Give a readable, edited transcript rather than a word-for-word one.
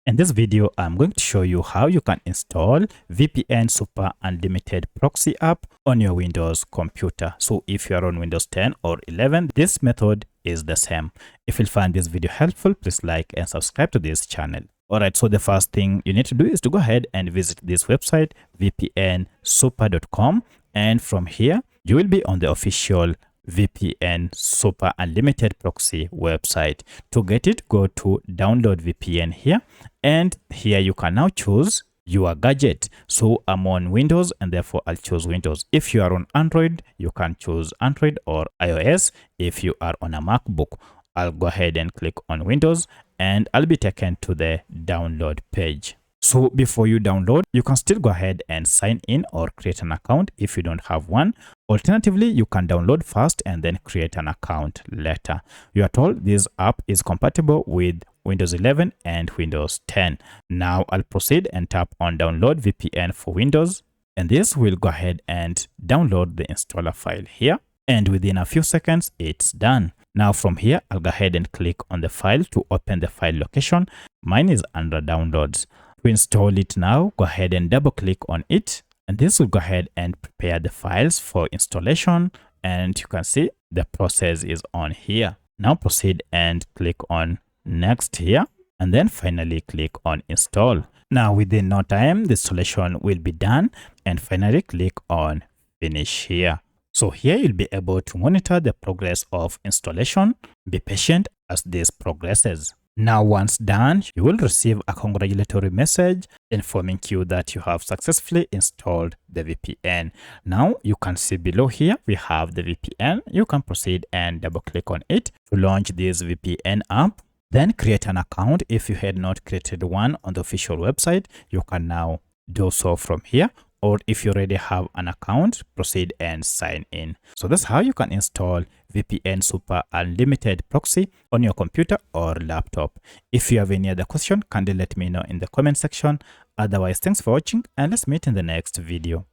In this video, I'm going to show you how you can install VPN Super Unlimited Proxy app on your Windows computer. So if you are on Windows 10 or 11, this method is the same. If you find this video helpful, please like and subscribe to this channel. Alright, so the first thing you need to do is to go ahead and visit this website, vpnsuper.com. And from here, you will be on the official VPN Super Unlimited Proxy website. To get it, go to download VPN here, and here you can now choose your gadget. So I'm on Windows and therefore I'll choose Windows. If you are on Android, you can choose Android or iOS. If you are on a MacBook, I'll go ahead and click on Windows and I'll be taken to the download page. So before you download, you can still go ahead and sign in or create an account if you don't have one. Alternatively, you can download first and then create an account later. You are told this app is compatible with Windows 11 and Windows 10. Now I'll proceed and tap on download VPN for Windows, and this will go ahead and download the installer file here. And within a few seconds, it's done. Now from here, I'll go ahead and click on the file to open the file location. Mine is under downloads. To install it now, go ahead and double click on it, and this will go ahead and prepare the files for installation. And you can see the process is on here. Now proceed and click on next here, and then finally click on install. Now within no time, the installation will be done, and finally click on finish here. So here you'll be able to monitor the progress of installation. Be patient as this progresses. Now once done, you will receive a congratulatory message informing you that you have successfully installed the VPN. Now you can see below here, we have the VPN. You can proceed and double click on it to launch this VPN app. Then create an account. If you had not created one on the official website, you can now do so from here. Or if you already have an account, proceed and sign in. So that's how you can install VPN Super Unlimited Proxy on your computer or laptop. If you have any other question, kindly let me know in the comment section. Otherwise, thanks for watching and let's meet in the next video.